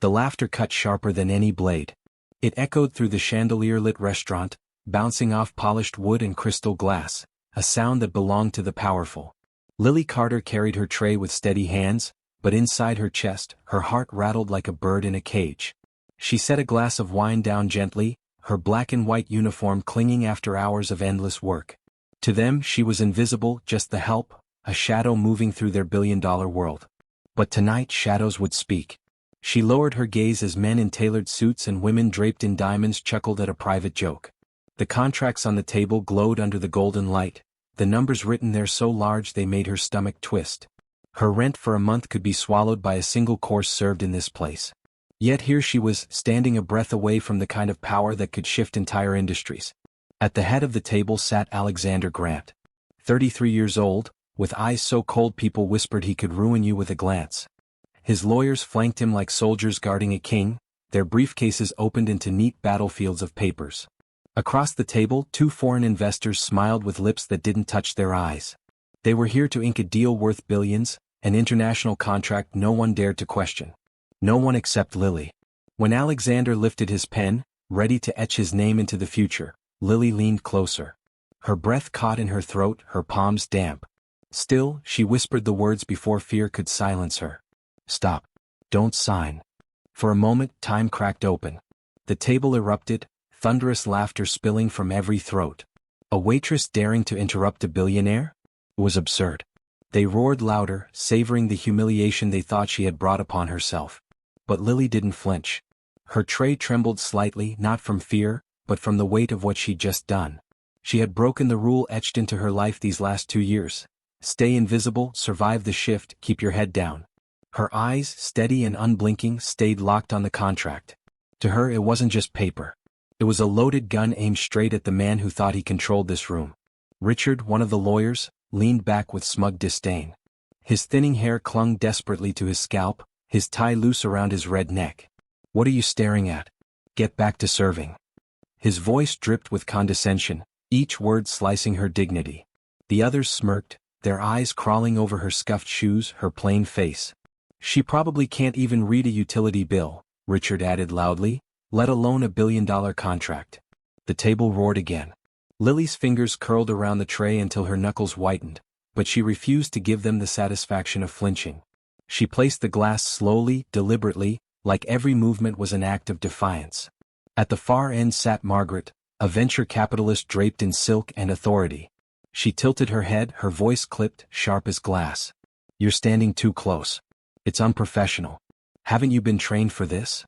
The laughter cut sharper than any blade. It echoed through the chandelier-lit restaurant, bouncing off polished wood and crystal glass, a sound that belonged to the powerful. Lily Carter carried her tray with steady hands, but inside her chest, her heart rattled like a bird in a cage. She set a glass of wine down gently, her black and white uniform clinging after hours of endless work. To them she was invisible, just the help, a shadow moving through their billion-dollar world. But tonight shadows would speak. She lowered her gaze as men in tailored suits and women draped in diamonds chuckled at a private joke. The contracts on the table glowed under the golden light, the numbers written there so large they made her stomach twist. Her rent for a month could be swallowed by a single course served in this place. Yet here she was, standing a breath away from the kind of power that could shift entire industries. At the head of the table sat Alexander Grant. 33 years old, with eyes so cold people whispered he could ruin you with a glance. His lawyers flanked him like soldiers guarding a king, their briefcases opened into neat battlefields of papers. Across the table, two foreign investors smiled with lips that didn't touch their eyes. They were here to ink a deal worth billions, an international contract no one dared to question. No one except Lily. When Alexander lifted his pen, ready to etch his name into the future, Lily leaned closer. Her breath caught in her throat, her palms damp. Still, she whispered the words before fear could silence her. Stop. Don't sign. For a moment, time cracked open. The table erupted, thunderous laughter spilling from every throat. A waitress daring to interrupt a billionaire? It was absurd. They roared louder, savoring the humiliation they thought she had brought upon herself. But Lily didn't flinch. Her tray trembled slightly, not from fear, but from the weight of what she'd just done. She had broken the rule etched into her life these last 2 years. Stay invisible, survive the shift, keep your head down. Her eyes, steady and unblinking, stayed locked on the contract. To her it wasn't just paper. It was a loaded gun aimed straight at the man who thought he controlled this room. Richard, one of the lawyers, leaned back with smug disdain. His thinning hair clung desperately to his scalp, his tie loose around his red neck. What are you staring at? Get back to serving. His voice dripped with condescension, each word slicing her dignity. The others smirked, their eyes crawling over her scuffed shoes, her plain face. She probably can't even read a utility bill, Richard added loudly, let alone a billion-dollar contract. The table roared again. Lily's fingers curled around the tray until her knuckles whitened, but she refused to give them the satisfaction of flinching. She placed the glass slowly, deliberately, like every movement was an act of defiance. At the far end sat Margaret, a venture capitalist draped in silk and authority. She tilted her head, her voice clipped, sharp as glass. You're standing too close. It's unprofessional. Haven't you been trained for this?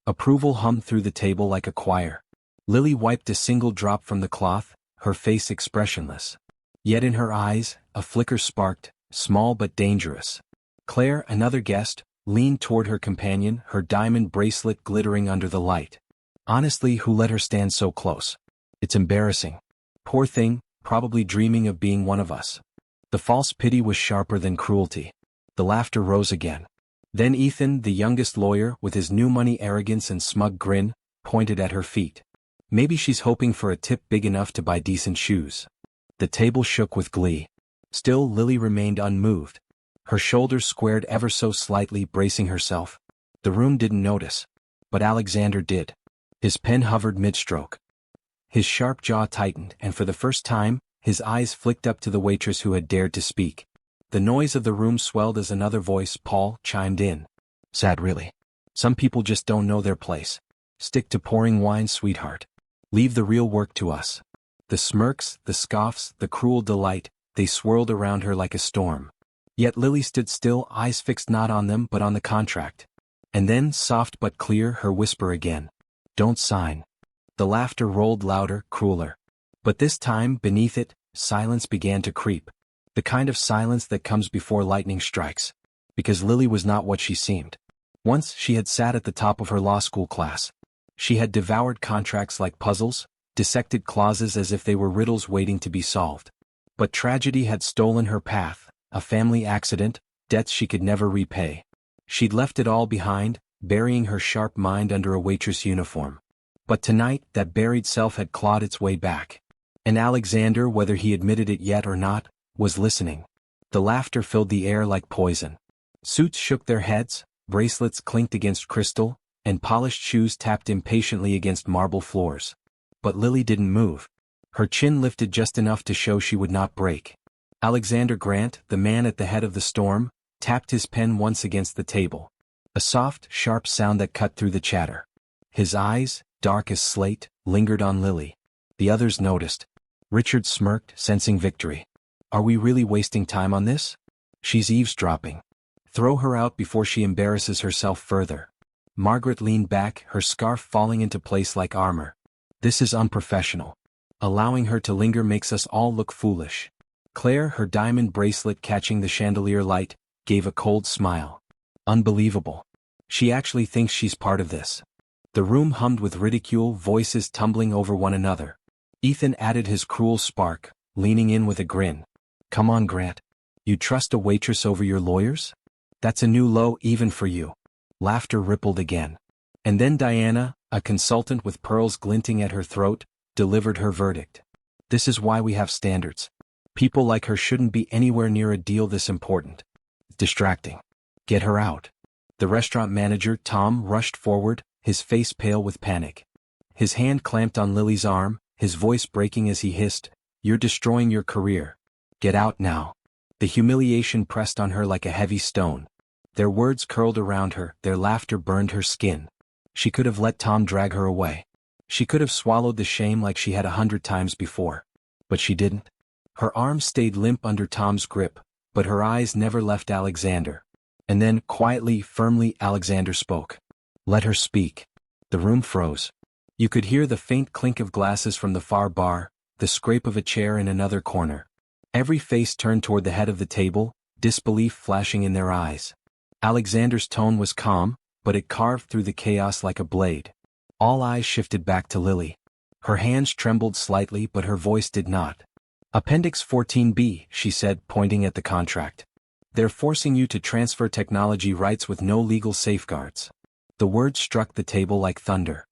Approval hummed through the table like a choir. Lily wiped a single drop from the cloth, her face expressionless. Yet in her eyes, a flicker sparked, small but dangerous. Claire, another guest, leaned toward her companion, her diamond bracelet glittering under the light. Honestly, who let her stand so close? It's embarrassing. Poor thing, probably dreaming of being one of us. The false pity was sharper than cruelty. The laughter rose again. Then Ethan, the youngest lawyer, with his new money arrogance and smug grin, pointed at her feet. Maybe she's hoping for a tip big enough to buy decent shoes. The table shook with glee. Still, Lily remained unmoved. Her shoulders squared ever so slightly, bracing herself. The room didn't notice. But Alexander did. His pen hovered mid-stroke. His sharp jaw tightened, and for the first time, his eyes flicked up to the waitress who had dared to speak. The noise of the room swelled as another voice, Paul, chimed in. Sad really. Some people just don't know their place. Stick to pouring wine, sweetheart. Leave the real work to us. The smirks, the scoffs, the cruel delight, they swirled around her like a storm. Yet Lily stood still, eyes fixed not on them but on the contract. And then, soft but clear, her whisper again. Don't sign. The laughter rolled louder, crueler. But this time, beneath it, silence began to creep. The kind of silence that comes before lightning strikes. Because Lily was not what she seemed. Once she had sat at the top of her law school class. She had devoured contracts like puzzles, dissected clauses as if they were riddles waiting to be solved. But tragedy had stolen her path, a family accident, debts she could never repay. She'd left it all behind, burying her sharp mind under a waitress uniform. But tonight, that buried self had clawed its way back. And Alexander, whether he admitted it yet or not, was listening. The laughter filled the air like poison. Suits shook their heads, bracelets clinked against crystal, and polished shoes tapped impatiently against marble floors. But Lily didn't move. Her chin lifted just enough to show she would not break. Alexander Grant, the man at the head of the storm, tapped his pen once against the table. A soft, sharp sound that cut through the chatter. His eyes, dark as slate, lingered on Lily. The others noticed. Richard smirked, sensing victory. Are we really wasting time on this? She's eavesdropping. Throw her out before she embarrasses herself further. Margaret leaned back, her scarf falling into place like armor. This is unprofessional. Allowing her to linger makes us all look foolish. Claire, her diamond bracelet catching the chandelier light, gave a cold smile. Unbelievable. She actually thinks she's part of this. The room hummed with ridicule, voices tumbling over one another. Ethan added his cruel spark, leaning in with a grin. Come on, Grant. You trust a waitress over your lawyers? That's a new low even for you. Laughter rippled again. And then Diana, a consultant with pearls glinting at her throat, delivered her verdict. This is why we have standards. People like her shouldn't be anywhere near a deal this important. Distracting. Get her out. The restaurant manager, Tom, rushed forward, his face pale with panic. His hand clamped on Lily's arm, his voice breaking as he hissed, "You're destroying your career. Get out now." The humiliation pressed on her like a heavy stone. Their words curled around her, their laughter burned her skin. She could have let Tom drag her away. She could have swallowed the shame like she had 100 times before. But she didn't. Her arms stayed limp under Tom's grip, but her eyes never left Alexander. And then, quietly, firmly, Alexander spoke. Let her speak. The room froze. You could hear the faint clink of glasses from the far bar, the scrape of a chair in another corner. Every face turned toward the head of the table, disbelief flashing in their eyes. Alexander's tone was calm, but it carved through the chaos like a blade. All eyes shifted back to Lily. Her hands trembled slightly, but her voice did not. Appendix 14B, she said, pointing at the contract. They're forcing you to transfer technology rights with no legal safeguards. The words struck the table like thunder.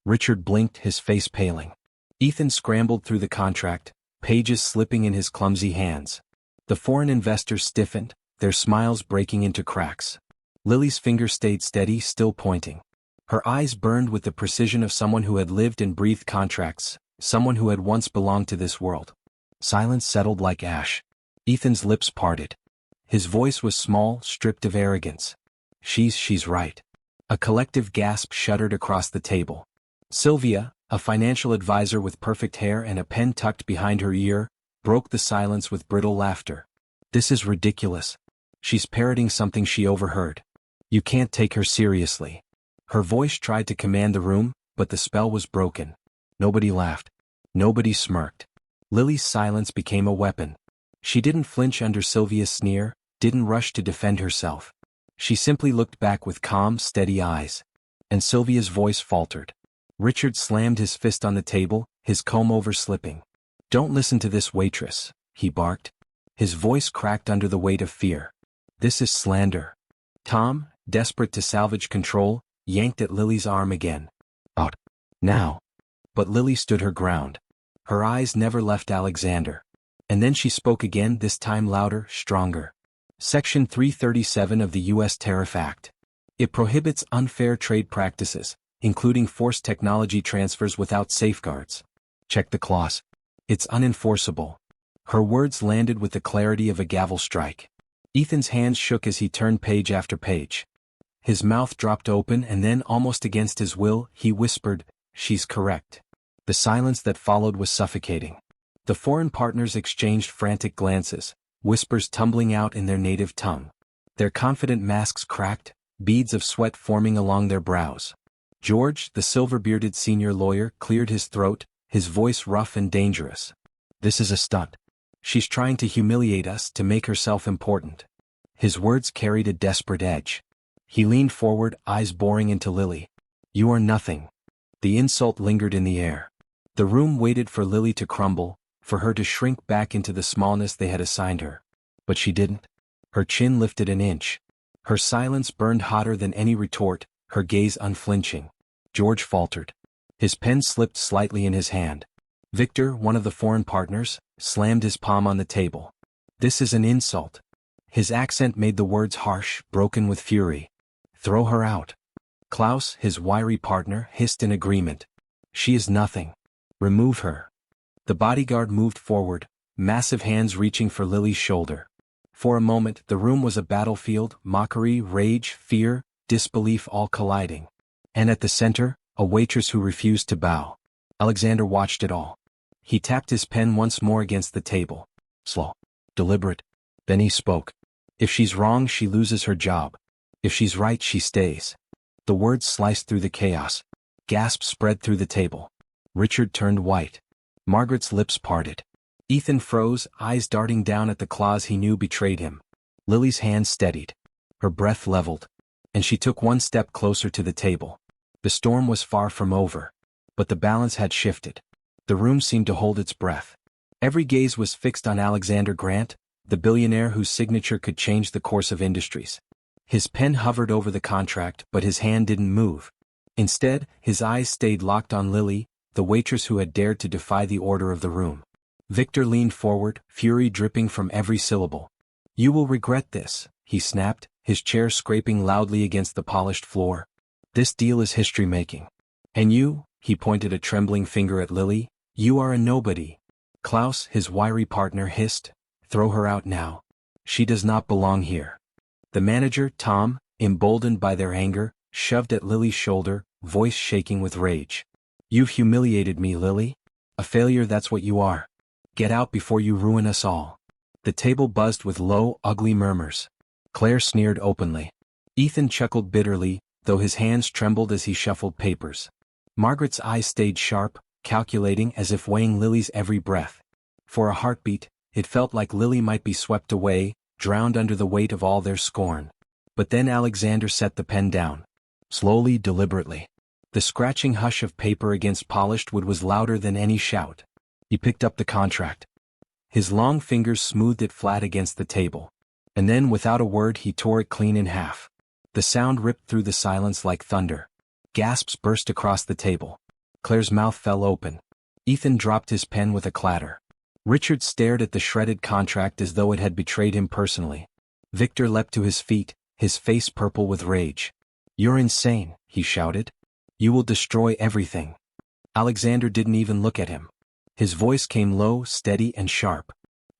Richard blinked, his face paling. Ethan scrambled through the contract, pages slipping in his clumsy hands. The foreign investors stiffened, their smiles breaking into cracks. Lily's finger stayed steady, still pointing. Her eyes burned with the precision of someone who had lived and breathed contracts, someone who had once belonged to this world. Silence settled like ash. Ethan's lips parted. His voice was small, stripped of arrogance. She's right. A collective gasp shuddered across the table. Sylvia, a financial advisor with perfect hair and a pen tucked behind her ear, broke the silence with brittle laughter. This is ridiculous. She's parroting something she overheard. You can't take her seriously. Her voice tried to command the room, but the spell was broken. Nobody laughed. Nobody smirked. Lily's silence became a weapon. She didn't flinch under Sylvia's sneer, didn't rush to defend herself. She simply looked back with calm, steady eyes. And Sylvia's voice faltered. Richard slammed his fist on the table, his comb-over slipping. Don't listen to this waitress, he barked. His voice cracked under the weight of fear. This is slander. Tom, desperate to salvage control, yanked at Lily's arm again. Out. Now. But Lily stood her ground. Her eyes never left Alexander. And then she spoke again, this time louder, stronger. Section 337 of the U.S. Tariff Act. It prohibits unfair trade practices, including forced technology transfers without safeguards. Check the clause. It's unenforceable. Her words landed with the clarity of a gavel strike. Ethan's hands shook as he turned page after page. His mouth dropped open and then, almost against his will, he whispered, "She's correct." The silence that followed was suffocating. The foreign partners exchanged frantic glances, whispers tumbling out in their native tongue. Their confident masks cracked, beads of sweat forming along their brows. George, the silver-bearded senior lawyer, cleared his throat, his voice rough and dangerous. This is a stunt. She's trying to humiliate us, to make herself important. His words carried a desperate edge. He leaned forward, eyes boring into Lily. You are nothing. The insult lingered in the air. The room waited for Lily to crumble, for her to shrink back into the smallness they had assigned her. But she didn't. Her chin lifted an inch. Her silence burned hotter than any retort, her gaze unflinching. George faltered. His pen slipped slightly in his hand. Victor, one of the foreign partners, slammed his palm on the table. This is an insult. His accent made the words harsh, broken with fury. Throw her out. Klaus, his wiry partner, hissed in agreement. She is nothing. Remove her. The bodyguard moved forward, massive hands reaching for Lily's shoulder. For a moment, the room was a battlefield, mockery, rage, fear, disbelief all colliding. And at the center, a waitress who refused to bow. Alexander watched it all. He tapped his pen once more against the table. Slow. Deliberate. Then he spoke. If she's wrong, she loses her job. If she's right, she stays. The words sliced through the chaos. Gasps spread through the table. Richard turned white. Margaret's lips parted. Ethan froze, eyes darting down at the claws he knew betrayed him. Lily's hand steadied. Her breath leveled. And she took one step closer to the table. The storm was far from over. But the balance had shifted. The room seemed to hold its breath. Every gaze was fixed on Alexander Grant, the billionaire whose signature could change the course of industries. His pen hovered over the contract, but his hand didn't move. Instead, his eyes stayed locked on Lily, the waitress who had dared to defy the order of the room. Victor leaned forward, fury dripping from every syllable. You will regret this, he snapped, his chair scraping loudly against the polished floor. This deal is history-making. And you, he pointed a trembling finger at Lily, you are a nobody. Klaus, his wiry partner, hissed, throw her out now. She does not belong here. The manager, Tom, emboldened by their anger, shoved at Lily's shoulder, voice shaking with rage. You've humiliated me, Lily. A failure, that's what you are. Get out before you ruin us all. The table buzzed with low, ugly murmurs. Claire sneered openly. Ethan chuckled bitterly, though his hands trembled as he shuffled papers. Margaret's eyes stayed sharp, calculating as if weighing Lily's every breath. For a heartbeat, it felt like Lily might be swept away, drowned under the weight of all their scorn. But then Alexander set the pen down. Slowly, deliberately. The scratching hush of paper against polished wood was louder than any shout. He picked up the contract. His long fingers smoothed it flat against the table. And then, without a word, he tore it clean in half. The sound ripped through the silence like thunder. Gasps burst across the table. Claire's mouth fell open. Ethan dropped his pen with a clatter. Richard stared at the shredded contract as though it had betrayed him personally. Victor leapt to his feet, his face purple with rage. You're insane, he shouted. You will destroy everything. Alexander didn't even look at him. His voice came low, steady, and sharp.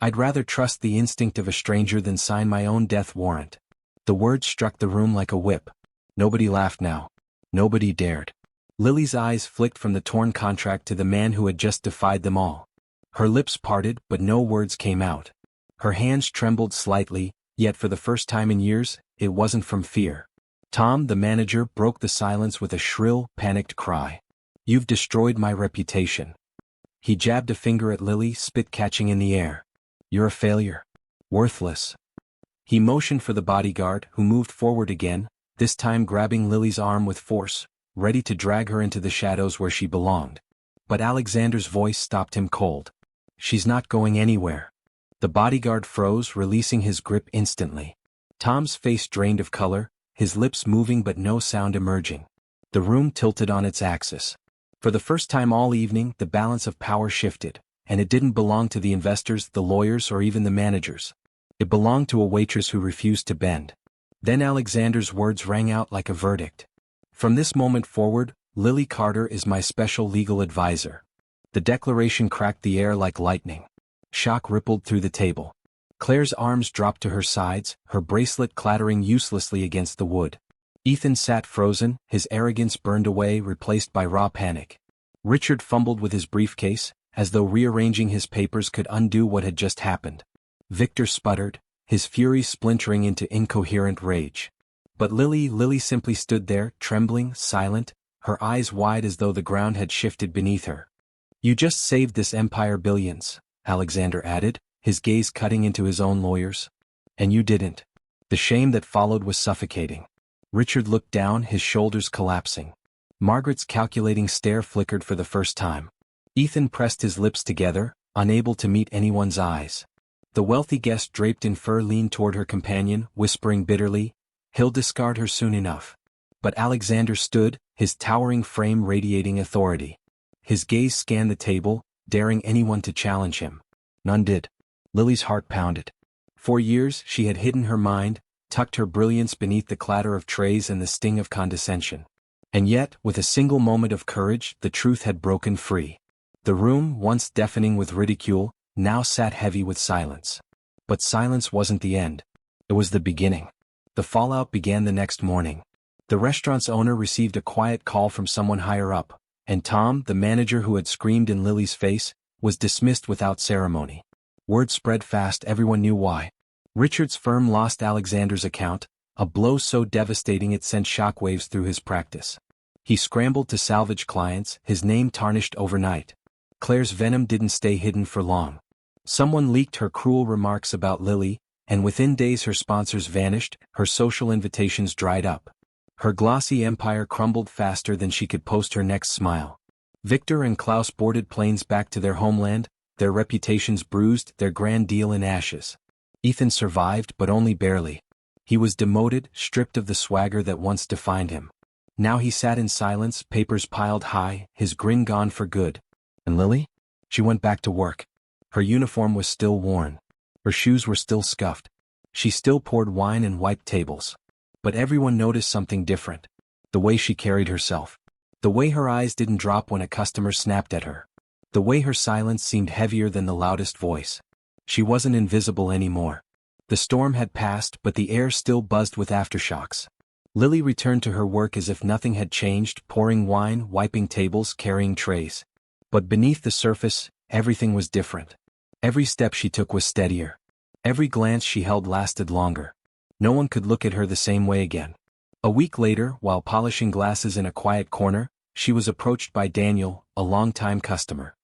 I'd rather trust the instinct of a stranger than sign my own death warrant. The words struck the room like a whip. Nobody laughed now. Nobody dared. Lily's eyes flicked from the torn contract to the man who had just defied them all. Her lips parted, but no words came out. Her hands trembled slightly, yet for the first time in years, it wasn't from fear. Tom, the manager, broke the silence with a shrill, panicked cry. You've destroyed my reputation. He jabbed a finger at Lily, spit catching in the air. You're a failure. Worthless. He motioned for the bodyguard, who moved forward again, this time grabbing Lily's arm with force, ready to drag her into the shadows where she belonged. But Alexander's voice stopped him cold. She's not going anywhere. The bodyguard froze, releasing his grip instantly. Tom's face drained of color, his lips moving but no sound emerging. The room tilted on its axis. For the first time all evening, the balance of power shifted, and it didn't belong to the investors, the lawyers, or even the managers. It belonged to a waitress who refused to bend. Then Alexander's words rang out like a verdict. From this moment forward, Lily Carter is my special legal advisor. The declaration cracked the air like lightning. Shock rippled through the table. Claire's arms dropped to her sides, her bracelet clattering uselessly against the wood. Ethan sat frozen, his arrogance burned away, replaced by raw panic. Richard fumbled with his briefcase, as though rearranging his papers could undo what had just happened. Victor sputtered, his fury splintering into incoherent rage. But Lily simply stood there, trembling, silent, her eyes wide as though the ground had shifted beneath her. You just saved this empire billions, Alexander added, his gaze cutting into his own lawyers. And you didn't. The shame that followed was suffocating. Richard looked down, his shoulders collapsing. Margaret's calculating stare flickered for the first time. Ethan pressed his lips together, unable to meet anyone's eyes. The wealthy guest draped in fur leaned toward her companion, whispering bitterly, "He'll discard her soon enough." But Alexander stood, his towering frame radiating authority. His gaze scanned the table, daring anyone to challenge him. None did. Lily's heart pounded. For years she had hidden her mind, tucked her brilliance beneath the clatter of trays and the sting of condescension. And yet, with a single moment of courage, the truth had broken free. The room, once deafening with ridicule, now sat heavy with silence. But silence wasn't the end. It was the beginning. The fallout began the next morning. The restaurant's owner received a quiet call from someone higher up, and Tom, the manager who had screamed in Lily's face, was dismissed without ceremony. Word spread fast, everyone knew why. Richard's firm lost Alexander's account, a blow so devastating it sent shockwaves through his practice. He scrambled to salvage clients, his name tarnished overnight. Claire's venom didn't stay hidden for long. Someone leaked her cruel remarks about Lily, and within days her sponsors vanished, her social invitations dried up. Her glossy empire crumbled faster than she could post her next smile. Victor and Klaus boarded planes back to their homeland, their reputations bruised, their grand deal in ashes. Ethan survived, but only barely. He was demoted, stripped of the swagger that once defined him. Now he sat in silence, papers piled high, his grin gone for good. And Lily? She went back to work. Her uniform was still worn. Her shoes were still scuffed. She still poured wine and wiped tables. But everyone noticed something different. The way she carried herself. The way her eyes didn't drop when a customer snapped at her. The way her silence seemed heavier than the loudest voice. She wasn't invisible anymore. The storm had passed, but the air still buzzed with aftershocks. Lily returned to her work as if nothing had changed, pouring wine, wiping tables, carrying trays. But beneath the surface, everything was different. Every step she took was steadier. Every glance she held lasted longer. No one could look at her the same way again. A week later, while polishing glasses in a quiet corner, she was approached by Daniel, a longtime customer.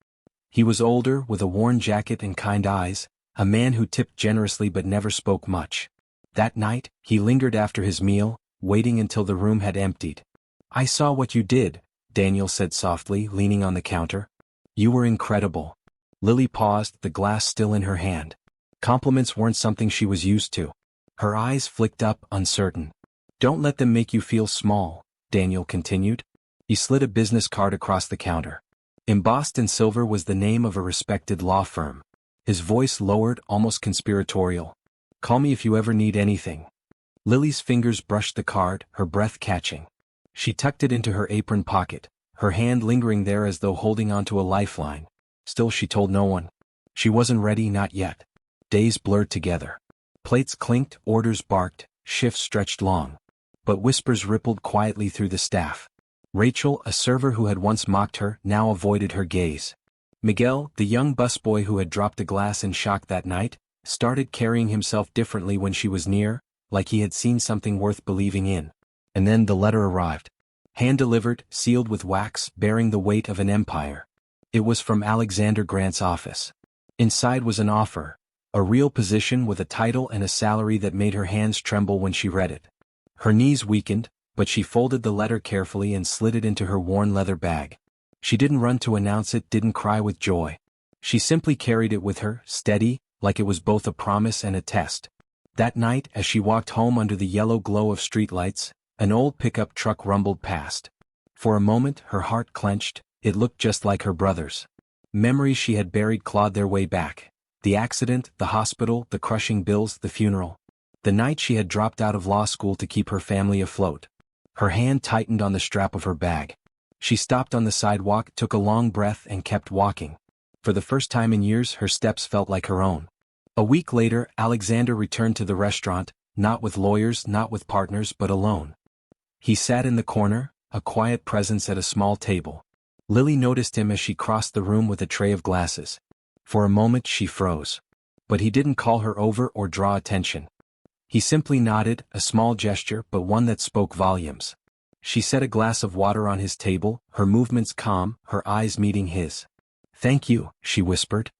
He was older, with a worn jacket and kind eyes, a man who tipped generously but never spoke much. That night, he lingered after his meal, waiting until the room had emptied. "I saw what you did," Daniel said softly, leaning on the counter. "You were incredible." Lily paused, the glass still in her hand. Compliments weren't something she was used to. Her eyes flicked up, uncertain. "Don't let them make you feel small," Daniel continued. He slid a business card across the counter. Embossed in silver was the name of a respected law firm. His voice lowered, almost conspiratorial. "Call me if you ever need anything." Lily's fingers brushed the card, her breath catching. She tucked it into her apron pocket, her hand lingering there as though holding onto a lifeline. Still she told no one. She wasn't ready, not yet. Days blurred together. Plates clinked, orders barked, shifts stretched long. But whispers rippled quietly through the staff. Rachel, a server who had once mocked her, now avoided her gaze. Miguel, the young busboy who had dropped a glass in shock that night, started carrying himself differently when she was near, like he had seen something worth believing in. And then the letter arrived. Hand-delivered, sealed with wax, bearing the weight of an empire. It was from Alexander Grant's office. Inside was an offer, a real position with a title and a salary that made her hands tremble when she read it. Her knees weakened, but she folded the letter carefully and slid it into her worn leather bag. She didn't run to announce it, didn't cry with joy. She simply carried it with her, steady, like it was both a promise and a test. That night, as she walked home under the yellow glow of streetlights, an old pickup truck rumbled past. For a moment, her heart clenched. It looked just like her brother's. Memories she had buried clawed their way back. The accident, the hospital, the crushing bills, the funeral. The night she had dropped out of law school to keep her family afloat. Her hand tightened on the strap of her bag. She stopped on the sidewalk, took a long breath and kept walking. For the first time in years, her steps felt like her own. A week later, Alexander returned to the restaurant, not with lawyers, not with partners, but alone. He sat in the corner, a quiet presence at a small table. Lily noticed him as she crossed the room with a tray of glasses. For a moment she froze. But he didn't call her over or draw attention. He simply nodded, a small gesture but one that spoke volumes. She set a glass of water on his table, her movements calm, her eyes meeting his. "Thank you," she whispered.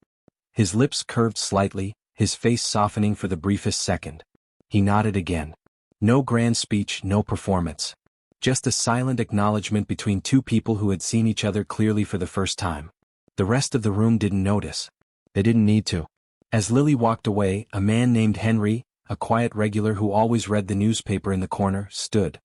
His lips curved slightly, his face softening for the briefest second. He nodded again. No grand speech, no performance. Just a silent acknowledgement between two people who had seen each other clearly for the first time. The rest of the room didn't notice. They didn't need to. As Lily walked away, a man named Henry, a quiet regular who always read the newspaper in the corner, stood.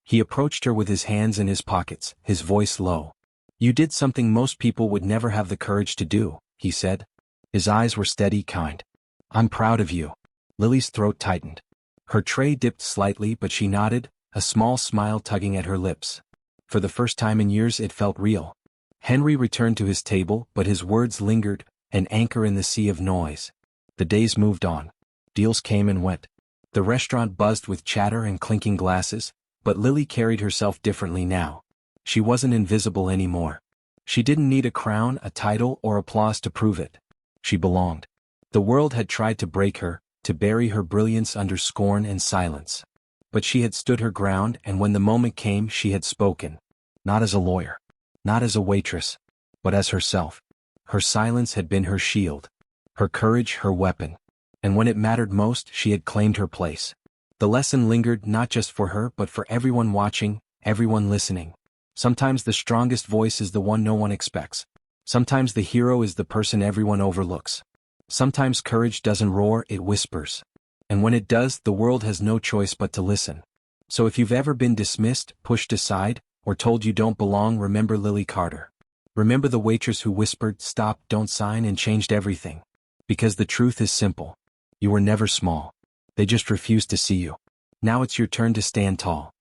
He approached her with his hands in his pockets, his voice low. "You did something most people would never have the courage to do," he said. His eyes were steady, kind. "I'm proud of you." Lily's throat tightened. Her tray dipped slightly but she nodded, a small smile tugging at her lips. For the first time in years it felt real. Henry returned to his table but his words lingered, an anchor in the sea of noise. The days moved on. Deals came and went. The restaurant buzzed with chatter and clinking glasses, but Lily carried herself differently now. She wasn't invisible anymore. She didn't need a crown, a title, or applause to prove it. She belonged. The world had tried to break her, to bury her brilliance under scorn and silence. But she had stood her ground, and when the moment came she had spoken. Not as a lawyer. Not as a waitress. But as herself. Her silence had been her shield. Her courage her weapon. And when it mattered most she had claimed her place. The lesson lingered not just for her but for everyone watching, everyone listening. Sometimes the strongest voice is the one no one expects. Sometimes the hero is the person everyone overlooks. Sometimes courage doesn't roar, it whispers. And when it does, the world has no choice but to listen. So if you've ever been dismissed, pushed aside, or told you don't belong, remember Lily Carter. Remember the waitress who whispered, "Stop, don't sign," and changed everything. Because the truth is simple. You were never small. They just refused to see you. Now it's your turn to stand tall.